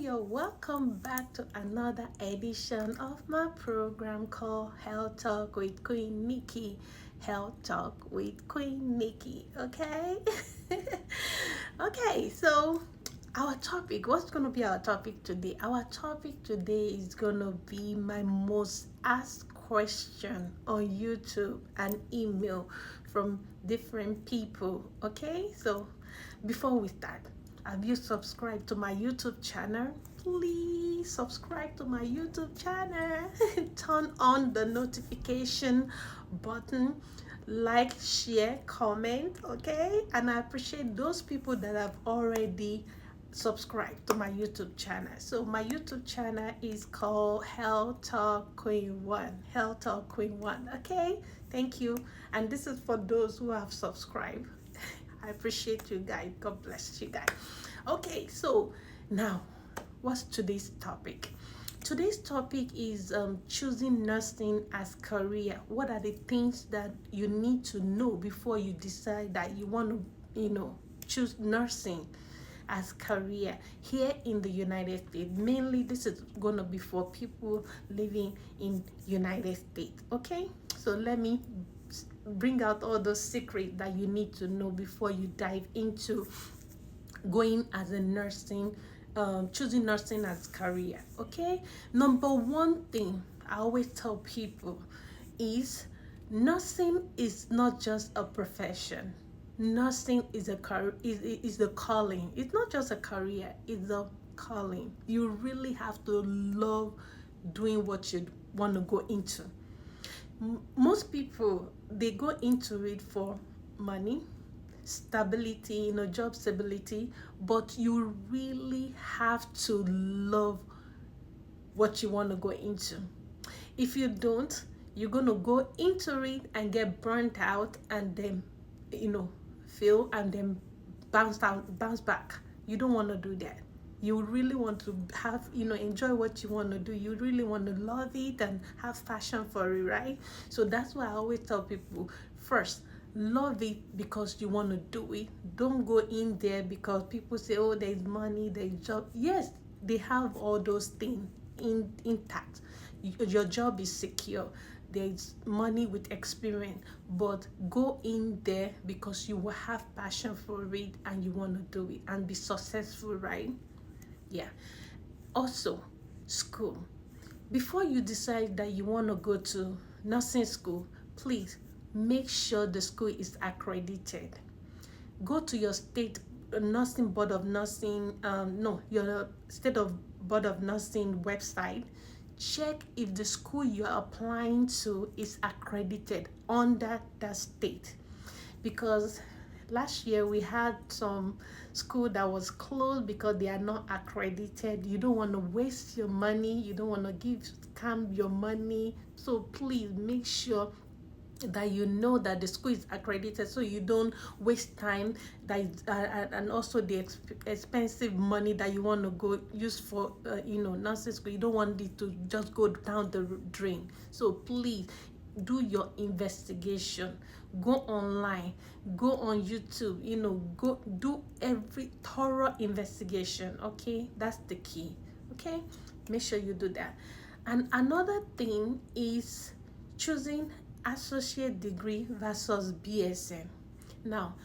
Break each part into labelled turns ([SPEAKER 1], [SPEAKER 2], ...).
[SPEAKER 1] you're welcome back to another edition of my program called Health Talk with Queen Nikki. Health Talk with Queen Nikki, okay? Okay, so our topic, what's going to be our topic today? Our topic today is going to be my most asked question on YouTube and email from different people, okay? So before we start, have you subscribed to my YouTube channel? Please subscribe to my YouTube channel. Turn on the notification button, like, share, comment, okay? And I appreciate those people that have already subscribed to my YouTube channel. So my YouTube channel is called Health Talk Queen 1. Health Talk Queen 1, okay? Thank you. And this is for those who have subscribed. I appreciate you guys. God bless you guys. Okay, so now, what's today's topic? Today's topic is choosing nursing as career. What are the things that you need to know before you decide that you want to, choose nursing as career here in the United States? Mainly, this is going to be for people living in United States. Okay, so let me bring out all those secrets that you need to know before you dive into going as a nursing, choosing nursing as career. Okay, number one thing I always tell people is nursing is not just a profession. Nursing is a is a calling. It's not just a career, it's a calling. You really have to love doing what you want to go into. Most people, they go into it for money, stability, job stability, but you really have to love what you want to go into. If you don't, you're going to go into it and get burnt out, and then fail, and then bounce back. You don't want to do that. You really want to have, enjoy what you want to do. You really want to love it and have passion for it, right? So that's why I always tell people, first, love it because you want to do it. Don't go in there because people say, oh, there's money, there's job. Yes, they have all those things intact. Your job is secure. There's money with experience, but go in there because you will have passion for it and you want to do it and be successful, right? Yeah. Also, school. Before you decide that you want to go to nursing school, please make sure the school is accredited. Go to your state nursing board of nursing, your state of board of nursing website. Check if the school you're applying to is accredited under that state, because last year we had some school that was closed because they are not accredited. You don't want to waste your money, you don't want to give scam your money, so please make sure that you know that the school is accredited, so you don't waste time and also the expensive money that you want to go use for nursing school. You don't want it to just go down the drain. So please do your investigation. Go online, go on YouTube, go do every thorough investigation. Okay, that's the key. Okay, make sure you do that. And another thing is choosing associate degree versus BSN. Now,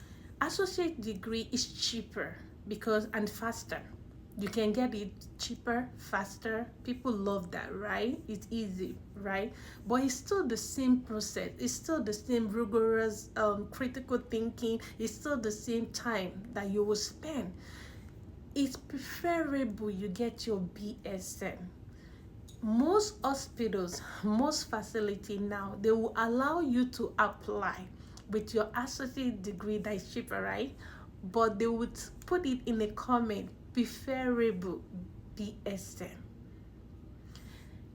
[SPEAKER 1] associate degree is cheaper and faster. You can get it cheaper, faster. People love that, right? It's easy, right? But it's still the same process. It's still the same rigorous critical thinking. It's still the same time that you will spend. It's preferable you get your BSN. Most hospitals, most facility now, they will allow you to apply with your associate degree that is cheaper, right? But they would put it in a comment, preferable BSN.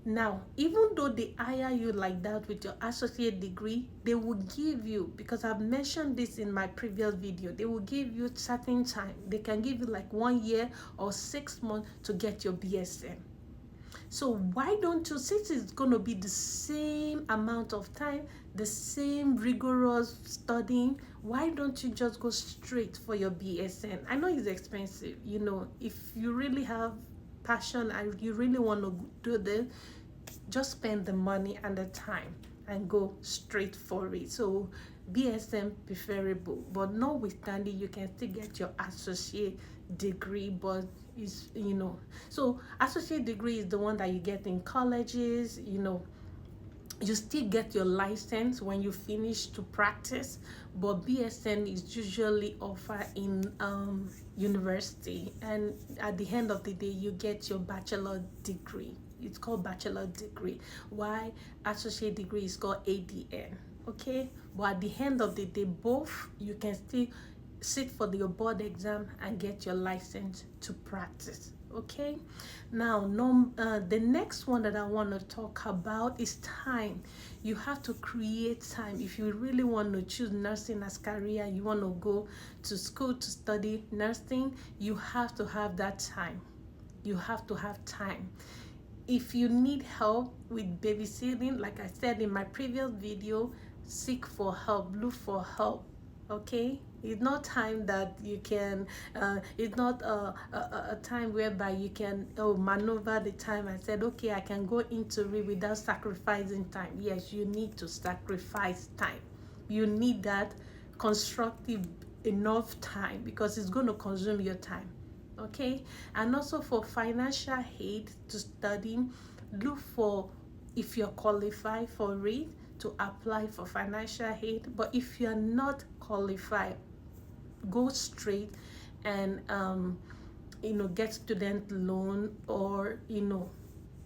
[SPEAKER 1] Now, even though they hire you like that with your associate degree, they will give you, because I've mentioned this in my previous video, they will give you certain time. They can give you like 1 year or 6 months to get your BSN. So why don't you, since it's going to be the same amount of time, the same rigorous studying, why don't you just go straight for your BSN? I know it's expensive, if you really have passion and you really want to do this, just spend the money and the time and go straight for it. So BSM preferable, but notwithstanding, you can still get your associate degree, but is, so associate degree is the one that you get in colleges. You still get your license when you finish to practice, but BSN is usually offered in university, and at the end of the day you get your bachelor degree. It's called bachelor degree. Why associate degree is called ADN. Okay, but at the end of the day, both you can still sit for your board exam and get your license to practice. Okay, now the next one that I want to talk about is time. You have to create time. If you really want to choose nursing as career, you want to go to school to study nursing, you have to have that time. You have to have time. If you need help with babysitting, like I said in my previous video, seek for help, look for help. Okay, it's not time that you can it's not a time whereby you can maneuver the time and said, okay, I can go into it without sacrificing time. Yes, you need to sacrifice time. You need that constructive enough time, because it's going to consume your time. Okay, and also for financial aid to study, look for, if you're qualified for it, to apply for financial aid. But if you're not qualified, go straight and get student loan, or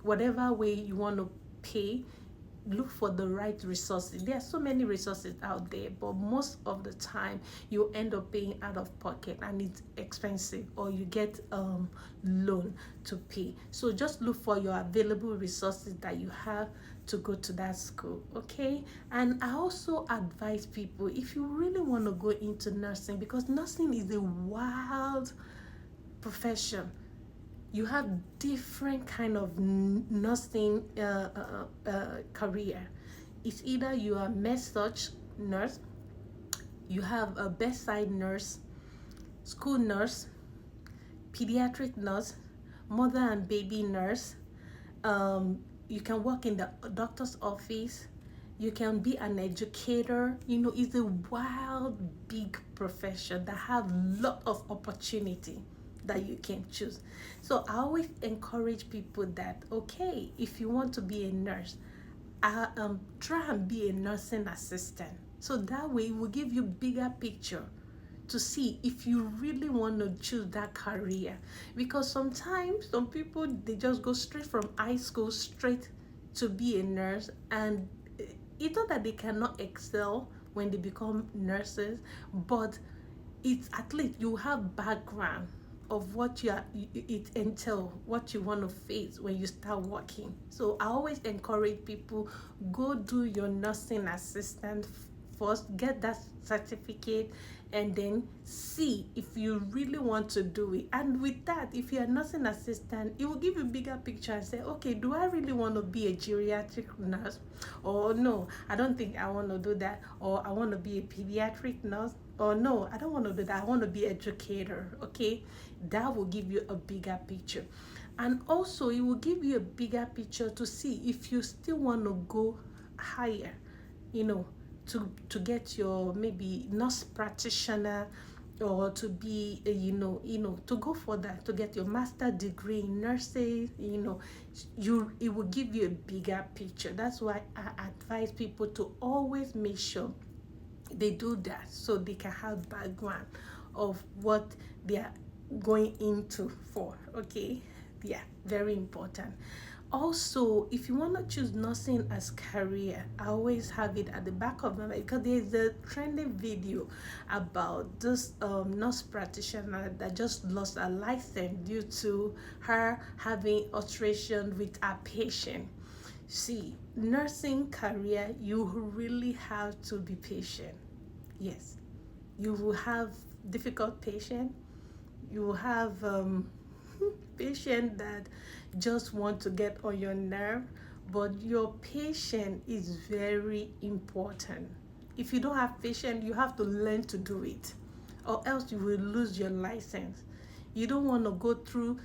[SPEAKER 1] whatever way you want to pay. Look for the right resources. There are so many resources out there, but most of the time you end up paying out of pocket and it's expensive, or you get loan to pay. So just look for your available resources that you have to go to that school. Okay, and I also advise people, if you really want to go into nursing, because nursing is a wild profession. You have different kind of nursing career. It's either you are med-surg nurse, you have a bedside nurse, school nurse, pediatric nurse, mother and baby nurse. You can work in the doctor's office. You can be an educator. It's a wild, big profession that have lot of opportunity that you can choose. So I always encourage people that, okay, if you want to be a nurse, try and be a nursing assistant. So that way it will give you bigger picture to see if you really want to choose that career. Because sometimes some people, they just go straight from high school straight to be a nurse, and it's not that they cannot excel when they become nurses, but it's at least you have background of what it entails, what you want to face when you start working. So I always encourage people, go do your nursing assistant first, get that certificate, and then see if you really want to do it. And with that, if you're a nursing assistant, it will give you a bigger picture and say, okay, do I really want to be a geriatric nurse? Or no, I don't think I want to do that. Or I want to be a pediatric nurse. Or no, I don't want to do that. I want to be an educator. Okay, that will give you a bigger picture. And also it will give you a bigger picture to see if you still want to go higher, to get your maybe nurse practitioner, or to be to go for that, to get your master degree in nursing. It will give you a bigger picture. That's why I advise people to always make sure they do that, so they can have background of what they are going into for. Okay, yeah, very important. Also, if you want to choose nursing as career, I always have it at the back of my mind, because there's a trending video about this nurse practitioner that just lost her license due to her having alteration with her patient. See, nursing career, you really have to be patient. Yes, you will have difficult patient. You will have patient that just want to get on your nerve, but your patient is very important. If you don't have patience, you have to learn to do it, or else you will lose your license. You don't want to go through